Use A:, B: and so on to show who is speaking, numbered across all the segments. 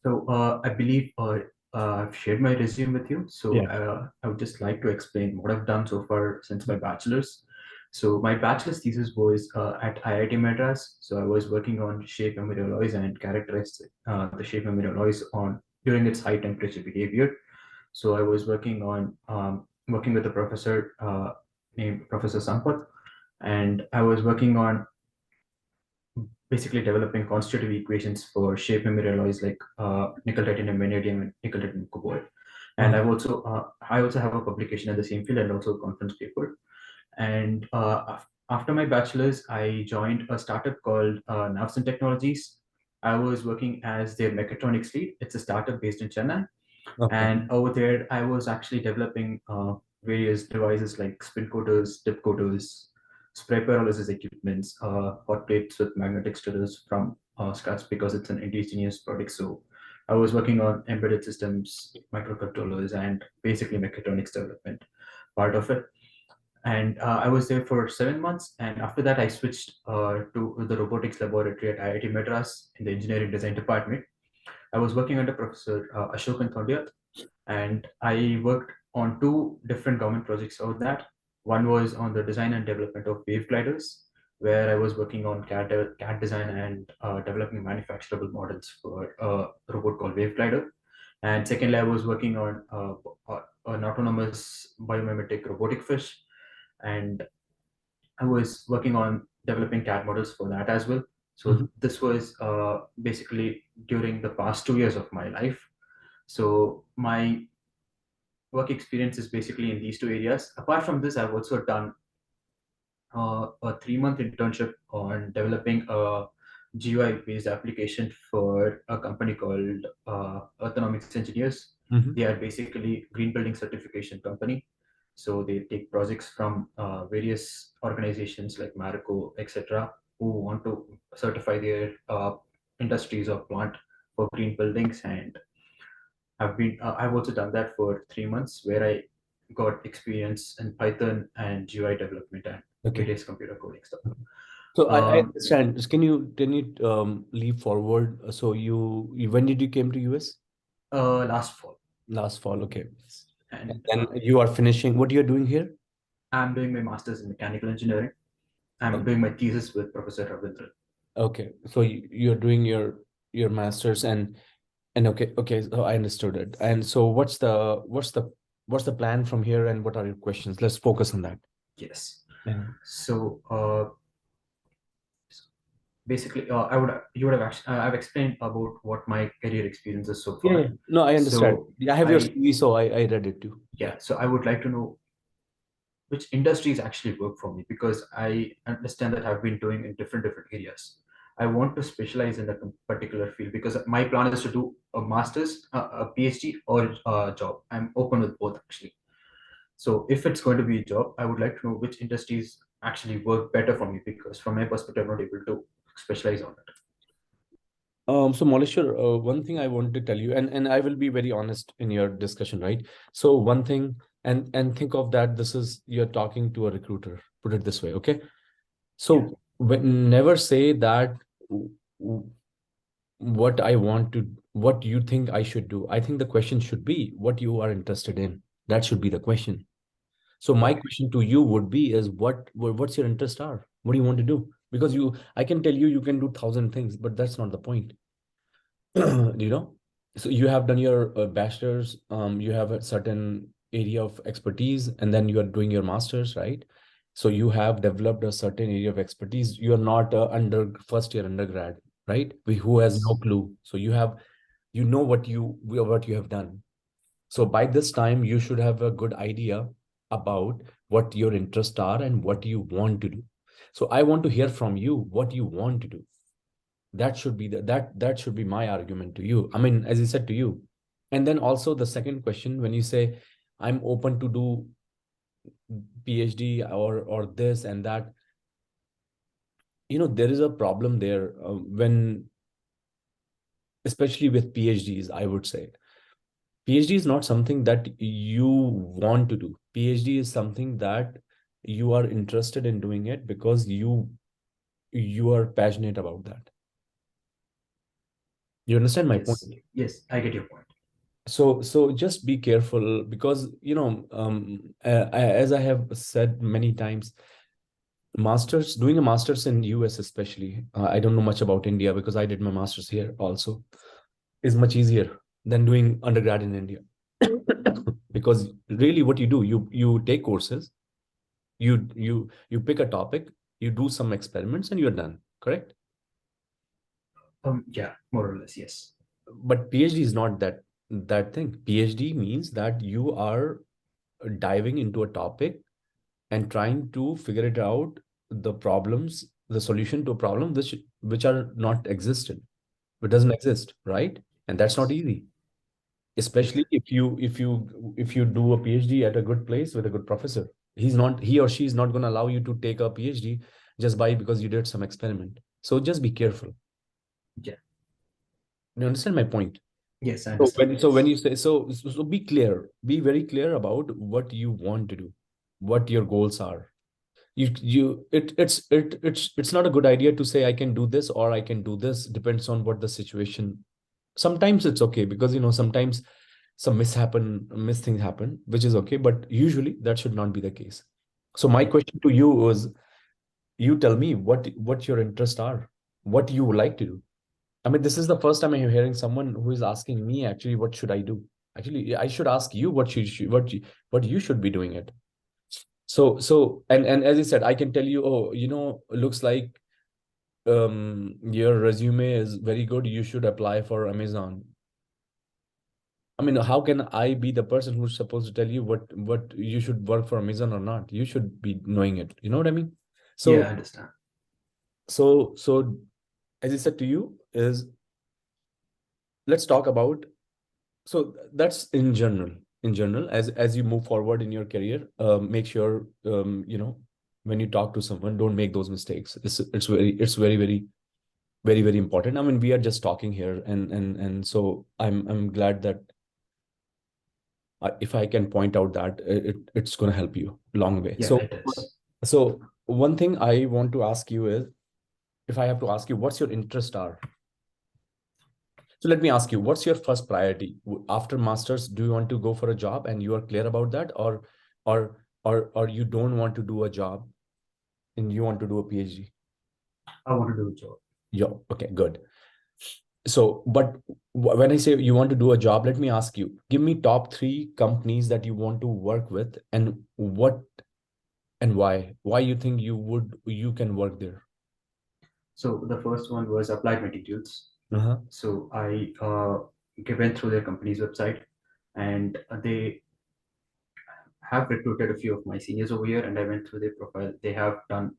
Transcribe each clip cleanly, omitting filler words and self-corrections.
A: I believe I've shared my resume with you. So
B: Yeah.
A: I would just like to explain what I've done so far since my bachelor's. So my bachelor's thesis was at IIT Madras. So I was working on shape memory alloys and characterized the shape memory alloys on during its high temperature behavior. So I was working with a professor named Professor Sampath, and I was working on basically developing constitutive equations for shape memory alloys like nickel, titanium, vanadium, and nickel, titanium, cobalt. And
B: Uh,
A: I also have a publication in the same field and also a conference paper. And after my bachelor's, I joined a startup called Navsin Technologies. I was working as their mechatronics lead. It's a startup based in Chennai.
B: okay.
A: And over there, I was actually developing various devices like spin coaters, dip coaters, spray pyrolysis equipments, hot plates with magnetic stirrers from scratch because it's an indigenous product. So I was working on embedded systems, microcontrollers, and basically mechatronics development part of it. And I was there for 7 months. And after that, I switched to the robotics laboratory at IIT Madras in the engineering design department. I was working under Professor Ashok Thondia, and I worked on two different government projects out that. One was on the design and development of wave gliders, where I was working on CAD design and developing manufacturable models for a robot called Wave Glider. And secondly, I was working on an autonomous biomimetic robotic fish, and I was working on developing CAD models for that as well. So
B: Mhm.
A: this was basically during the past 2 years of my life. So my work experience is basically in these two areas. Apart from this, I've also done a 3 month internship on developing a GUI based application for a company called Earthonomics Engineers.
B: Mhm.
A: They are basically green building certification company. So they take projects from various organizations like Marico, etc., who want to certify their industries or plant for green buildings. And I've also done that for 3 months where I got experience in Python and GUI development and
B: Okay.
A: various computer coding stuff.
B: So I
A: Um,
B: understand. Just can you leap forward? So when did you came to US?
A: Last fall,
B: Last fall. Okay. And
A: and
B: then you are finishing. What you're doing here?
A: I'm doing my master's in mechanical engineering. I'm
B: Okay.
A: doing my thesis with Professor Ravindra.
B: Okay. So you're doing your master's and okay. So I understood it. And so what's the plan from here and what are your questions? Let's focus on that.
A: Yes.
B: Yeah.
A: So basically, you would have actually I've explained about what my career experience is so
B: Yeah.
A: far.
B: Yeah. No, I understand.
A: So
B: Yeah, I have your
A: I
B: CV, so I read it too.
A: yeah. So I would like to know which industries actually work for me because I understand that I've been doing in different areas. I want to specialize in a particular field because my plan is to do a master's, a PhD, or a job. I'm open with both actually. So if it's going to be a job, I would like to know which industries actually work better for me because from my perspective, I'm not able to specialize on it.
B: So Molishwar, one thing I want to tell you, and I will be very honest in your discussion, right? So one thing, and think of that this is you're talking to a recruiter, put it this way, okay?
A: Yeah.
B: So never say that w- what I want to, what you think I should do. I think the question should be what you are interested in. That should be the question. So my
A: Okay.
B: question to you would be is what's your interest are? What do you want to do? Because I can tell you you can do thousand things, but that's not the point. you know so you have done your bachelor's, you have a certain area of expertise, and then you are doing your master's, right? So you have developed a certain area of expertise. You are not under first year undergrad, right? Who has no
A: Yes.
B: clue. So you know what you have done. So by this time you should have a good idea about what your interests are and what you want to do. So I want to hear from you what you want to do. That should be my argument to you. I mean, as I said to you. And then also the second question, when you say I'm open to do PhD or this and that, there is a problem there, when especially with PhDs, I would say PhD is not something that you want to do. PhD is something that you are interested in doing it because you are passionate about that. You understand my point?
A: Yes, yes, I get your point.
B: So just be careful because as I have said many times, masters doing a masters in US especially, I don't know much about India because I did my masters here also, is much easier than doing undergrad in India. Because really what you do, you take courses, you pick a topic, you do some experiments and you're done, correct?
A: Yeah, more or less, yes.
B: But PhD is not that thing. PhD means that you are diving into a topic and trying to figure it out, the problems, the solution to a problem which are not existent, it doesn't exist, right? And that's not
A: Yes,
B: easy, especially
A: exactly.
B: if you do a PhD at a good place with a good professor. He or she is not going to allow you to take a PhD just by because you did some experiment. So just be careful.
A: Yeah,
B: You understand my point?
A: yes, I
B: So
A: understand.
B: when
A: Yes,
B: you say so be clear, be very clear about what you want to do, what your goals are. It's not a good idea to say I can do this or I can do this, depends on what the situation. Sometimes it's okay because sometimes some miss things happen, which is okay, but usually that should not be the case. So my
A: yeah.
B: question to you was, you tell me what your interests are, what you would like to do. I mean, this is the first time I'm hearing someone who is asking me actually what should I do. Actually, I should ask you what you should be doing it. So as I said, I can tell you, oh, looks like your resume is very good. You should apply for Amazon. I mean, how can I be the person who's supposed to tell you what you should work for Amazon or not? You should be knowing it. You know what I mean?
A: Yeah,
B: So
A: I understand.
B: so as I said to you, is let's talk about, so that's in general, as you move forward in your career, make sure when you talk to someone, don't make those mistakes. It's very important. I mean, we are just talking here, and so I'm glad that if I can point out that it's going to help you long way.
A: Yeah,
B: So
A: it is.
B: so one thing I want to ask you is, if I have to ask you, what's your interest are? So let me ask you, what's your first priority? After masters, do you want to go for a job and you are clear about that, or you don't want to do a job and you want to do a PhD?
A: I want to do a job.
B: Yeah, okay, good. So, but when I say you want to do a job, let me ask you, give me top three companies that you want to work with, and what and why? Why you think you can work there?
A: So the first one was Applied Materials.
B: Uh-huh.
A: So I went through their company's website, and they have recruited a few of my seniors over here, and I went through their profile. They have done
B: And,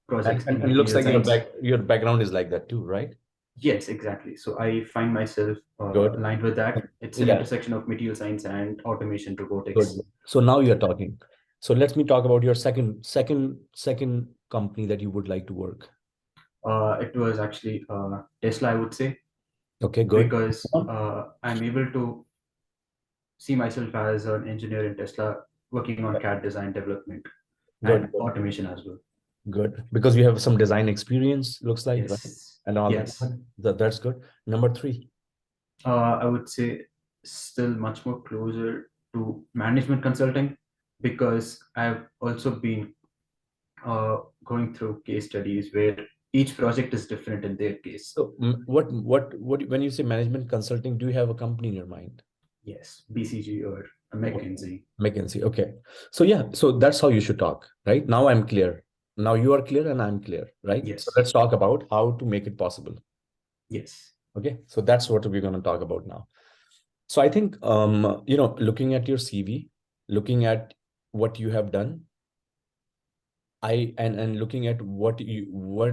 A: projects
B: and,
A: in
B: and looks
A: material
B: like your
A: science.
B: background is like that too, right?
A: Yes, exactly. So I find myself
B: Good.
A: aligned with that. It's an
B: Yeah,
A: intersection of material science and automation
B: good.
A: robotics.
B: So now you're talking. So let me talk about your second company that you would like to work.
A: It was actually Tesla, I would say,
B: Okay, good.
A: because I'm able to see myself as an engineer in Tesla working on CAD design development and
B: Good, good,
A: automation as well.
B: good. Because you have some design experience, looks like, right?
A: Yes,
B: And all that.
A: yes.
B: That's good. Number three.
A: I would say still much more closer to management consulting because I've also been going through case studies where each project is different in their case.
B: So what when you say management consulting, do you have a company in your mind?
A: Yes, BCG or a
B: Okay.
A: McKinsey.
B: McKinsey. Okay. So yeah, so that's how you should talk, right? Now I'm clear. Now you are clear and I'm clear, right? So
A: Yes,
B: let's talk about how to make it possible.
A: yes.
B: Okay. So that's what we're going to talk about now. So I think looking at your CV, looking at what you have done, and looking at what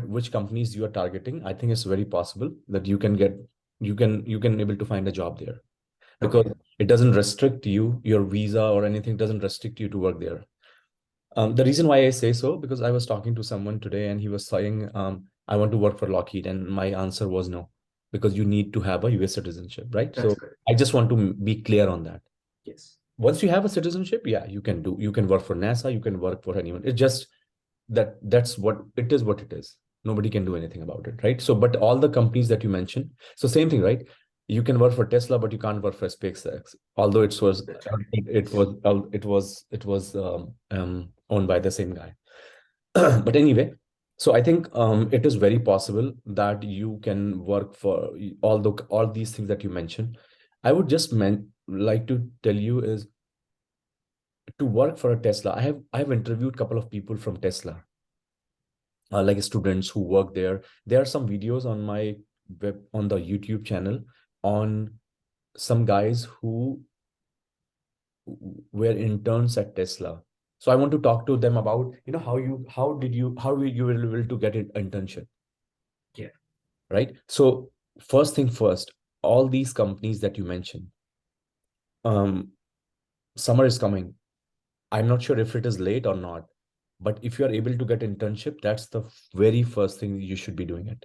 B: which companies you are targeting, I think it's very possible that you can able to find a job there, because
A: Okay,
B: it doesn't restrict you, your visa or anything doesn't restrict you to work there. The reason why I say so, because I was talking to someone today and he was saying, I want to work for Lockheed, and my answer was no, because you need to have a US citizenship, right?
A: that's
B: So
A: good.
B: I just want to be clear on that.
A: Yes,
B: Once you have a citizenship, yeah, you can work for NASA, you can work for anyone. It's just that's what it is. Nobody can do anything about it, right? So, but all the companies that you mentioned, so same thing, right? You can work for Tesla, but you can't work for SpaceX. Although
A: That's right.
B: it was owned by the same guy. But anyway, so I think it is very possible that you can work for all these things that you mentioned. I would just like to tell you is to work for a Tesla. I have interviewed a couple of people from Tesla, like students who work there. There are some videos on my web on the YouTube channel on some guys who were interns at Tesla. So I want to talk to them about, how were you able to get an internship,
A: Yeah.
B: right? So first thing first, all these companies that you mentioned, um, summer is coming. I'm not sure if it is late or not, but if you are able to get internship, that's the very first thing you should be doing it.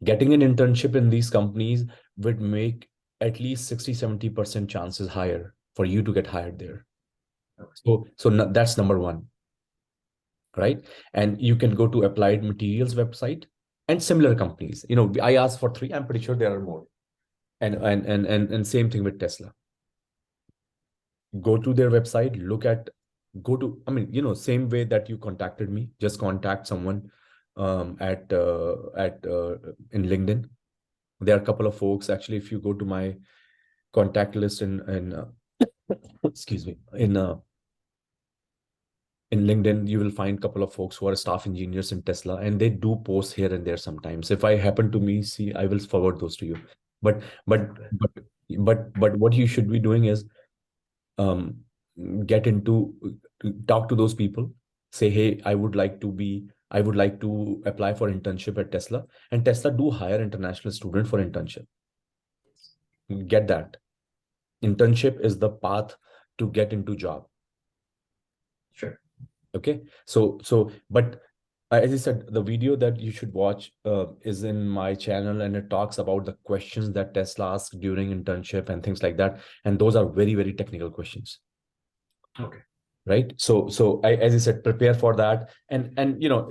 B: Getting an internship in these companies would make at least 60-70% chances higher for you to get hired there.
A: Okay.
B: So that's number one, right? And you can go to Applied Materials website and similar companies. I asked for three. I'm pretty sure there are more. And same thing with Tesla. Go to their website, go to, I mean, same way that you contacted me, just contact someone at in LinkedIn. There are a couple of folks actually. If you go to my contact list in excuse me, in LinkedIn, you will find a couple of folks who are staff engineers in Tesla, and they do post here and there sometimes. If I happen to me see, I will forward those to you. But but
A: Okay.
B: but but what you should be doing is um get into talk to those people. Say, hey, I would like to apply for internship at Tesla, and Tesla do hire international student for internship. Get that. Internship is the path to get into job.
A: Sure.
B: Okay, but as I said, the video that you should watch is in my channel, and it talks about the questions that Tesla asks during internship and things like that. And those are very, very technical questions,
A: Okay.
B: right? As I said, prepare for that. And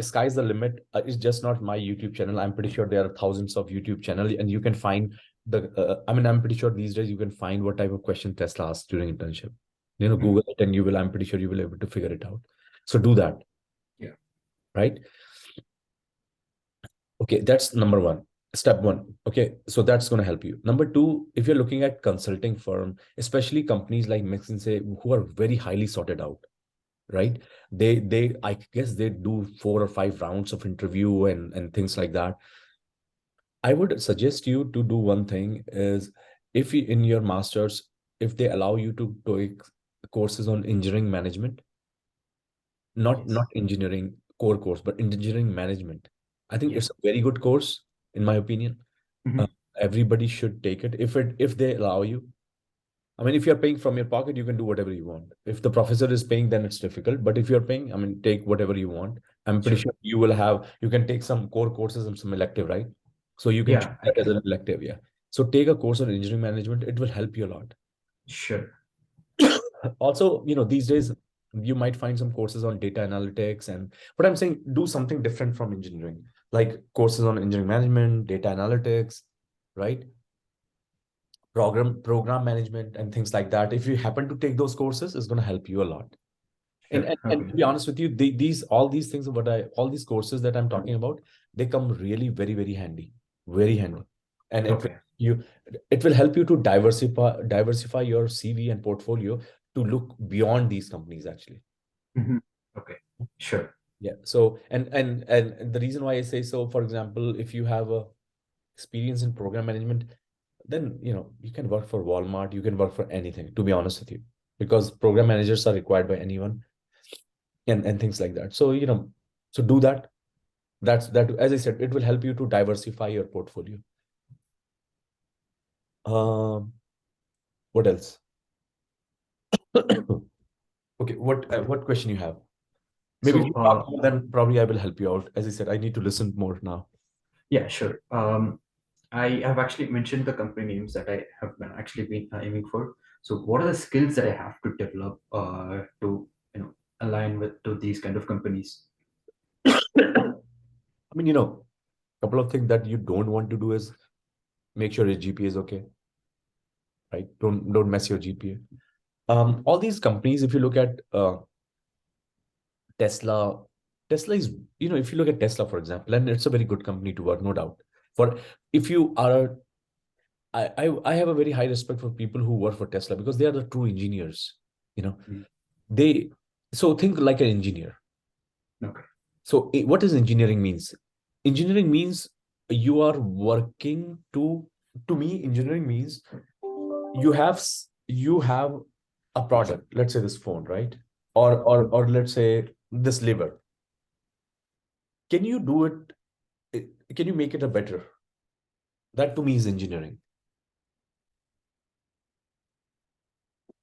B: sky's the limit. It's just not my YouTube channel. I'm pretty sure there are thousands of YouTube channels, and you can find I mean, I'm pretty sure these days you can find what type of question Tesla asks during internship.
A: Mhm.
B: Google it, and I'm pretty sure you will be able to figure it out. So do that,
A: Yeah.
B: right? Okay, that's number one. Step one. Okay, so that's going to help you. Number two, if you're looking at consulting firm, especially companies like McKinsey, who are very highly sorted out, right? They I guess they do 4 or 5 rounds of interview and things like that. I would suggest you to do one thing is, if you in your masters, if they allow you to take courses on engineering management, not
A: Yes.
B: engineering core course, but engineering management. I think
A: Yeah.
B: it's a very good course, in my opinion. Uh,
A: Mhm.
B: everybody should take it if they allow you. I mean, if you're paying from your pocket, you can do whatever you want. If the professor is paying, then it's difficult. But if you're paying, I mean, take whatever you want. I'm pretty
A: Sure.
B: sure you can take some core courses and some elective, right? So you can choose
A: Yeah, I
B: that as
A: can.
B: an elective, yeah. So take a course on engineering management. It will help you a lot.
A: Sure.
B: Also, these days you might find some courses on data analytics, but I'm saying do something different from engineering, like courses on engineering management, data analytics, right? Program management and things like that. If you happen to take those courses, it's going to help you a lot. And,
A: Sure.
B: and, and
A: Okay.
B: to be honest with you, these all these things, all these courses that I'm talking about, they come really very, very handy, very handy. And
A: Okay.
B: it will help you to diversify your CV and portfolio to look beyond these companies actually.
A: Mhm. Okay. Sure.
B: Yeah. So and the reason why I say so, for example, if you have a experience in program management, then you can work for Walmart, you can work for anything, to be honest with you, because program managers are required by anyone, and things like that. So do that. That, as I said, it will help you to diversify your portfolio. Um, what else? Okay, what question you have? Maybe if
A: So,
B: you talk more, then probably I will help you out. As I said, I need to listen more now.
A: yeah, sure. I have actually mentioned the company names that I have actually been aiming for. So, what are the skills that I have to develop to align with to these kind of companies?
B: I mean, couple of things that you don't want to do is Make sure your GPA is okay, right? Don't mess your GPA. All these companies, if you look at Tesla, Tesla is, if you look at Tesla, for example, and it's a very good company to work, no doubt. For if you are, I have a very high respect for people who work for Tesla because they are the true engineers.
A: Mm.
B: They so think like an engineer.
A: Okay.
B: So what does engineering means? Engineering means you are working to me, engineering means you have a product, let's say this phone, right? Or let's say this liver. Can you do it? Can you make it a better? That to me is engineering.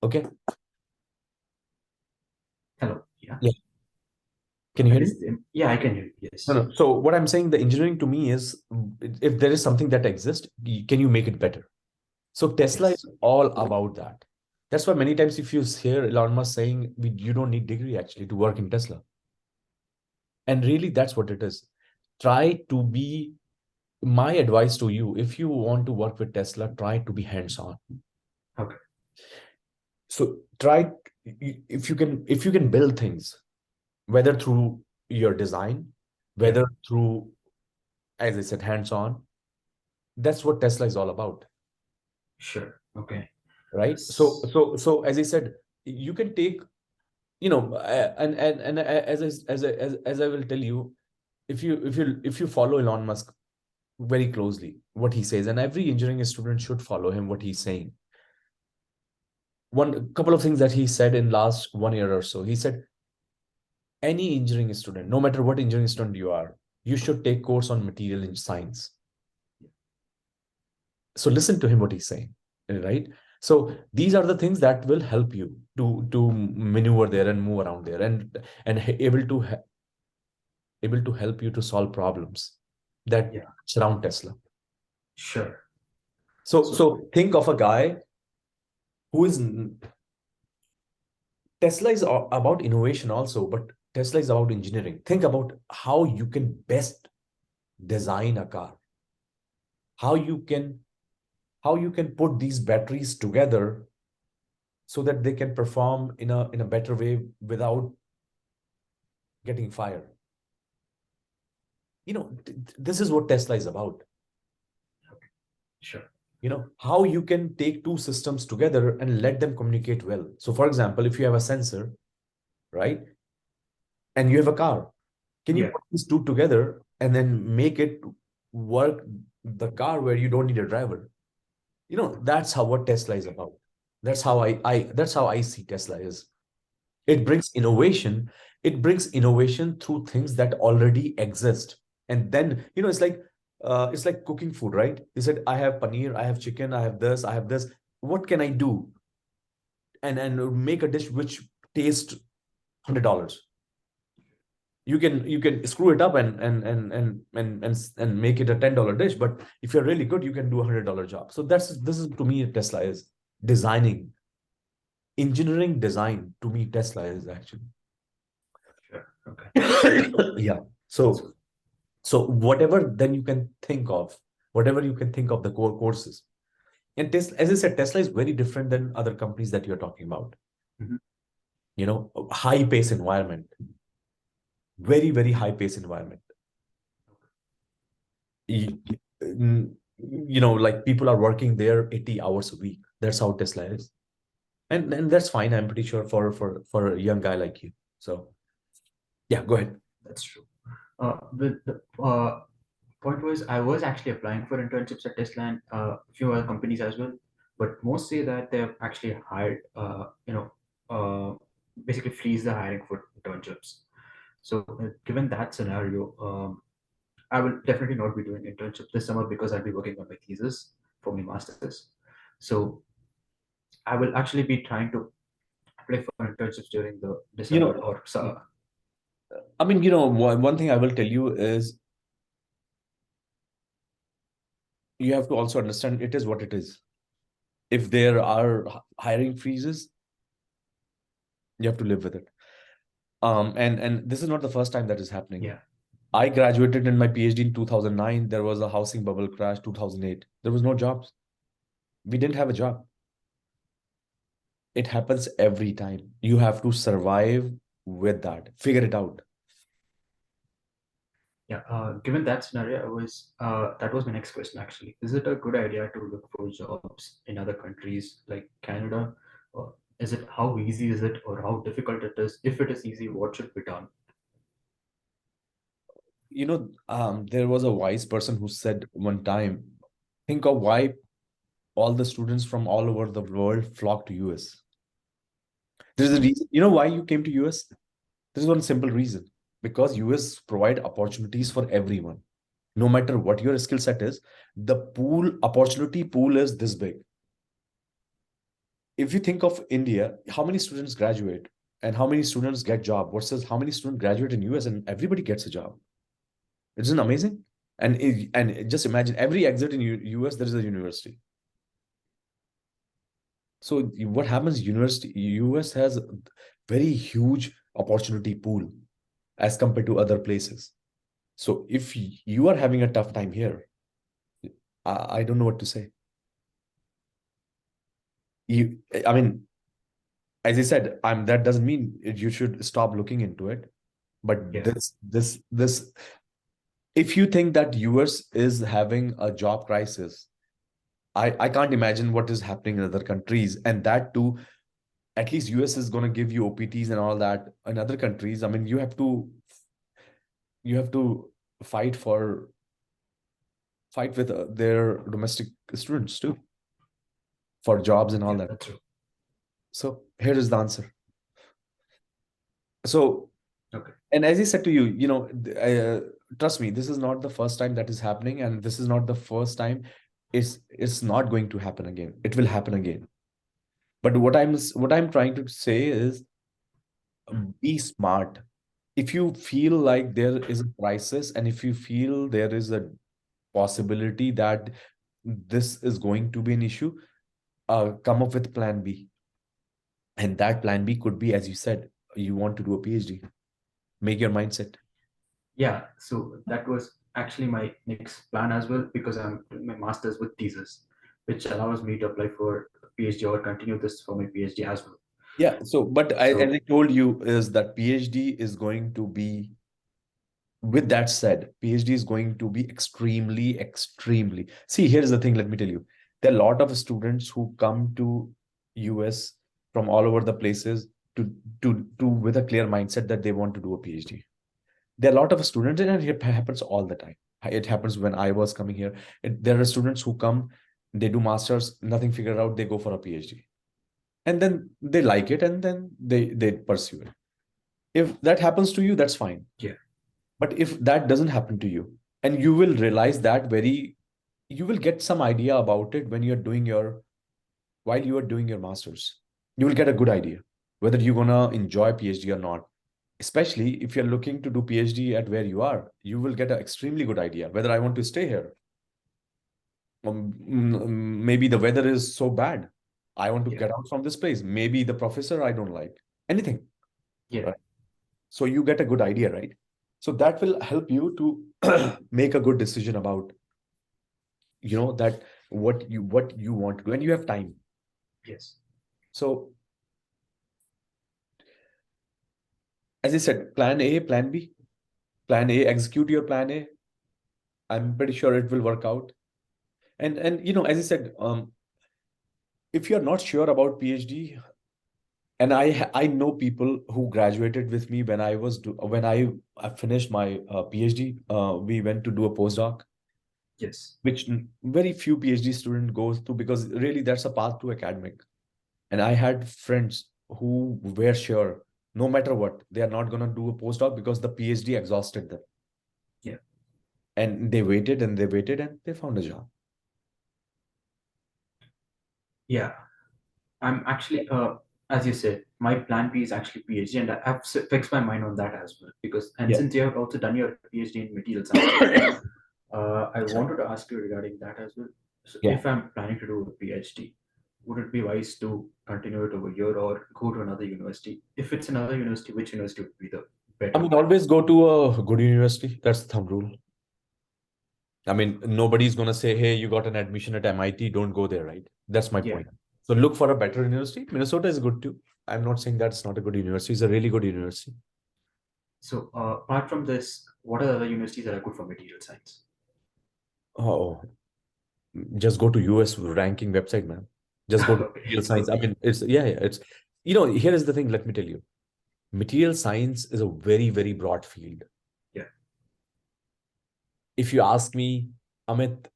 B: Okay.
A: Hello. Yeah.
B: Yeah. Can you
A: I
B: hear me?
A: guess yeah, I can hear you.
B: No,
A: Yes.
B: no. So what I'm saying, the engineering to me is if there is something that exists, can you make it better? So Tesla is
A: Yes.
B: all about that. That's why many times if you hear Elon Musk saying you don't need degree actually to work in Tesla. And really that's what it is. Try to be My advice to you, if you want to work with Tesla, try to be hands-on.
A: Okay.
B: So try if you can build things, whether through your design,
A: Yeah.
B: whether through, as I said, hands-on, that's what Tesla is all about,
A: Sure. Okay.
B: right? So
A: S-
B: so so as I said, you can take, and as I will tell you, if you follow Elon Musk very closely, what he says, and every engineering student should follow him, what he's saying. One couple of things that he said in last 1 year or so. He said, any engineering student, no matter what engineering student you are, you should take course on material in science. So listen to him what he's saying, right? So these are the things that will help you to maneuver there and move around there, and able to help you to solve problems that
A: yeah.
B: surround Tesla.
A: Sure.
B: So
A: So
B: so think of a guy who is Tesla is about innovation also, but Tesla is about engineering. Think about how you can best design a car, how you can how you can put these batteries together so that they can perform in a better way without getting fired. This is what Tesla is about.
A: sure.
B: How you can take two systems together and let them communicate well. So for example, if you have a sensor, right, and you have a car, can you
A: Yeah.
B: put these two together and then make it work, the car where you don't need a driver? That's how what Tesla is about. That's how I see Tesla is. It brings innovation. It brings innovation through things that already exist. And then, it's like cooking food, right? You said, I have paneer, I have chicken, I have this, I have this. What can I do? And make a dish which tastes $100. You can screw it up and make it a $10 dish. But if you're really good, you can do $100 job. So this is to me Tesla is designing, engineering design to me Tesla is actually.
A: Sure. Okay.
B: Yeah.
A: That's
B: So
A: good.
B: so whatever you can think of the core courses. And Tesla, as I said, Tesla is very different than other companies that you're talking about.
A: Mhm.
B: High pace environment, very, very high pace environment. Y- like people are working there 80 hours a week. That's how Tesla is. And that's fine, I'm pretty sure, for a young guy like you. So yeah, go ahead.
A: That's true. With the point was, I was actually applying for internships at Tesla and a few other companies as well, but most say that they've actually hired, basically freeze the hiring for internships. So, given that scenario, I will definitely not be doing internship this summer because I'll be working on my thesis for my master's. So, I will actually be trying to apply for internships during the
B: you
A: December
B: know
A: or summer.
B: I mean, one thing I will tell you is you have to also understand it is what it is. If there are hiring freezes, you have to live with it. And this is not the first time that is happening.
A: Yeah.
B: I graduated in my PhD in 2009. There was a housing bubble crash, 2008. There was no jobs. We didn't have a job. It happens every time. You have to survive with that. Figure it out.
A: Yeah, given that scenario, that was my next question actually. Is it a good idea to look for jobs in other countries like Canada? Or is it how easy is it or how difficult it is? If it is easy, what should be done?
B: There was a wise person who said one time, think of why all the students from all over the world flock to US. There's a reason. You know why you came to US? There's one simple reason. Because US provide opportunities for everyone. No matter what your skill set is, the opportunity pool is this big. If you think of India, how many students graduate and how many students get job versus how many students graduate in US and everybody gets a job. Isn't it amazing? And just imagine every exit in US, there is a university. So what happens? University US has a very huge opportunity pool as compared to other places. So if you are having a tough time here, I don't know what to say. You, I mean, as I said, that doesn't mean you should stop looking into it. But
A: Yeah,
B: this, if you think that US is having a job crisis, I can't imagine what is happening in other countries. And that too, at least US is going to give you OPTs and all that. In other countries, I mean, you have to fight fight with their domestic students too for jobs and all
A: yeah,
B: that.
A: that's true.
B: So here is the answer. So,
A: Okay.
B: and as I said to you, trust me, this is not the first time that is happening, and this is not the first time. It's not going to happen again. It will happen again. But what I'm trying to say is,
A: Mm.
B: be smart. If you feel like there is a crisis, and if you feel there is a possibility that this is going to be an issue, come up with plan B. And that plan B could be, as you said, you want to do a PhD. Make your mindset.
A: Yeah, so that was actually my next plan as well because I'm doing my master's with thesis, which allows me to apply for a PhD or continue this for my PhD as well.
B: Yeah. So, but as I
A: So
B: told you, is that PhD is going to be, with that said, PhD is going to be extremely, extremely. See, here's the thing, let me tell you. There are a lot of students who come to US from all over the places to with a clear mindset that they want to do a PhD. There are a lot of students, and it happens all the time. It happens when I was coming here. There are students who come, they do masters, nothing figured out, they go for a PhD. And then they like it, and then they pursue it. If that happens to you, that's fine.
A: yeah,
B: But if that doesn't happen to you, and you will realize that you will get some idea about it when you're doing your while you are doing your masters. You will get a good idea whether you're gonna enjoy PhD or not. Especially if you're looking to do PhD at where you are, you will get an extremely good idea whether I want to stay here. Maybe the weather is so bad. I want to
A: yeah,
B: get out from this place. Maybe the professor I don't like. Anything.
A: yeah,
B: Right? So you get a good idea, right? So that will help you to make a good decision about, that what you want to do, and you have time.
A: yes,
B: So as I said, plan A, plan B. Plan A, execute your plan A. I'm pretty sure it will work out. And as I said, if you're not sure about PhD, and I know people who graduated with me when I finished my PhD. We went to do a postdoc,
A: yes,
B: which very few PhD student goes to, because really that's a path to academic. And I had friends who were sure, no matter what, they are not gonna do a postdoc because the PhD exhausted them.
A: yeah,
B: And they waited and they waited and they found a job.
A: yeah. I'm actually, as you said, my plan B is actually PhD, and I've fixed my mind on that as well. Because, and
B: Yeah.
A: since you have also done your PhD in material sciences, I wanted to ask you regarding that as well. So,
B: Yeah.
A: if I'm planning to do a PhD, would it be wise to continue it over here or go to another university? If it's another university, which university would be the?
B: I
A: better.
B: mean, always go to a good university. That's the thumb rule. I mean, nobody's gonna say, "Hey, you got an admission at MIT, don't go there," right? That's my
A: Yeah.
B: point. So look for a better university. Minnesota is good too. I'm not saying that's not a good university. It's a really good university.
A: So apart from this, what are the other universities that are good for material science?
B: Oh, just go to US ranking website, man. Just go to
A: Okay.
B: material science. I
A: Okay.
B: mean, it's yeah, it's here is the thing. Let me tell you, material science is a very, very broad field.
A: Yeah.
B: If you ask me, Amit,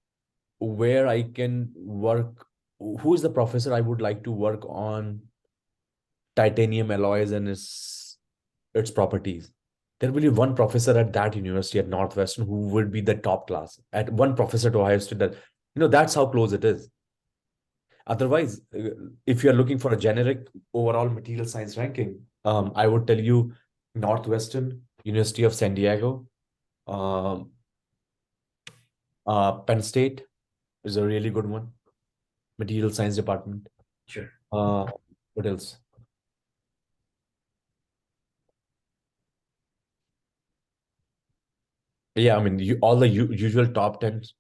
B: where I can work, who is the professor I would like to work on titanium alloys and its properties? There will be one professor at that university at Northwestern who would be the top class. At one professor to Ohio State, that that's how close it is. Otherwise, if you're looking for a generic overall material science ranking, I would tell you Northwestern, University of San Diego, um, Penn State is a really good one. Material science department.
A: Sure.
B: Uh, what else? Yeah, I mean, all the usual top 10s,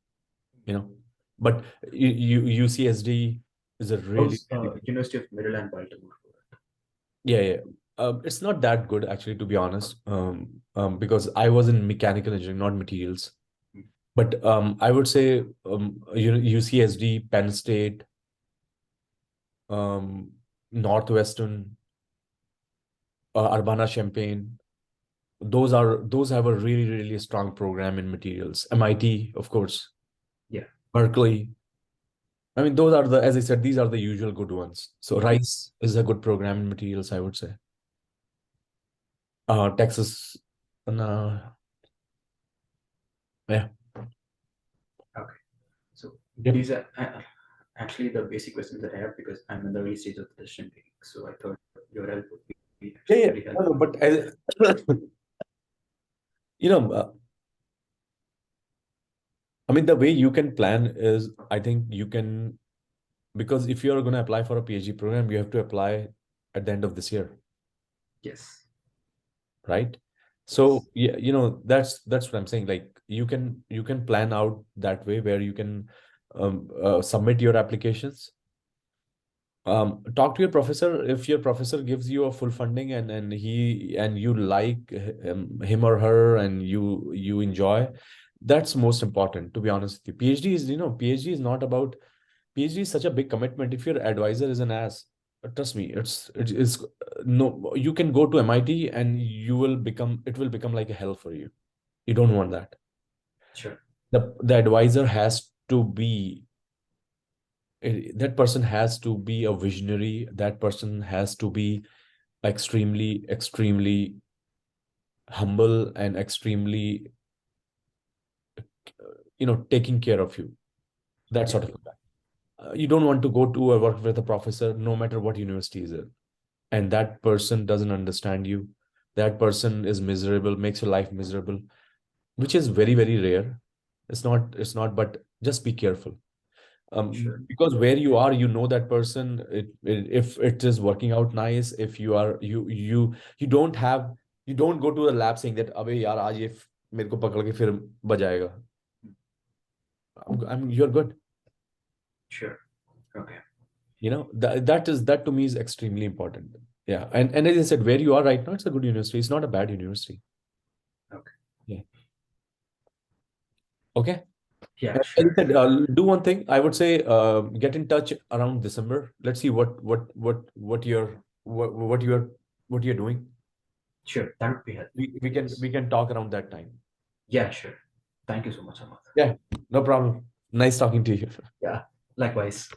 B: you know. But UCSD is a really,
A: How's
B: really good.
A: University of Maryland, Baltimore?
B: Yeah, yeah. It's not that good actually, to be honest. Because I was in mechanical engineering, not materials.
A: Hmm.
B: But I would say UCSD, Penn State, Northwestern, Urbana-Champaign. Those have a really, really strong program in materials. MIT, of course,
A: Yeah.
B: Berkeley. I mean, those are the, as I said, these are the usual good ones. So
A: Yeah.
B: Rice is a good program in materials, I would say. Texas, uh, yeah,
A: Okay. So
B: yep.
A: these are actually the basic questions that I have because I'm in the early stage of the decision making. So I thought your help would be
B: Yeah,
A: actually
B: yeah.
A: really
B: No, no,
A: helpful.
B: but you know, uh, I mean, the way you can plan is, I think you can, because if you're going to apply for a PhD program, you have to apply at the end of this year,
A: Yes.
B: right? So
A: Yes.
B: yeah, that's what I'm saying. Like you can plan out that way where you can submit your applications. Talk to your professor. If your professor gives you a full funding and you like him or her and you enjoy, that's most important, to be honest with you. PhD is not about PhD is such a big commitment. If your advisor is an ass, trust me, it's no, you can go to MIT and it will become like a hell for you. You don't want that.
A: Sure.
B: The advisor has to be that person has to be a visionary. That person has to be extremely, extremely humble and extremely, taking care of you. That
A: Yeah.
B: sort of a guy. You don't want to go to or work with a professor, no matter what university is it, and that person doesn't understand you. That person is miserable, makes your life miserable, which is very, very rare. It's not, but just be careful.
A: Sure.
B: Because where you are, that person, if it is working out nice, if you are you don't have you don't go to the lab saying that अबे यार आज ये मेरे को पकड़ के फिर बजाएगा. You're good.
A: Sure. Okay.
B: That to me is extremely important. Yeah, and as I said, where you are right now, it's a good university. It's not a bad university.
A: Okay.
B: Yeah. Okay.
A: Yeah.
B: As I
A: Sure.
B: said, do one thing. I would say, get in touch around December. Let's see what you're doing.
A: Sure. That would be helpful.
B: We can talk around that time.
A: Yeah. Sure. Thank you so much, Ahmad.
B: Yeah, no problem. Nice talking to you.
A: Yeah. Likewise.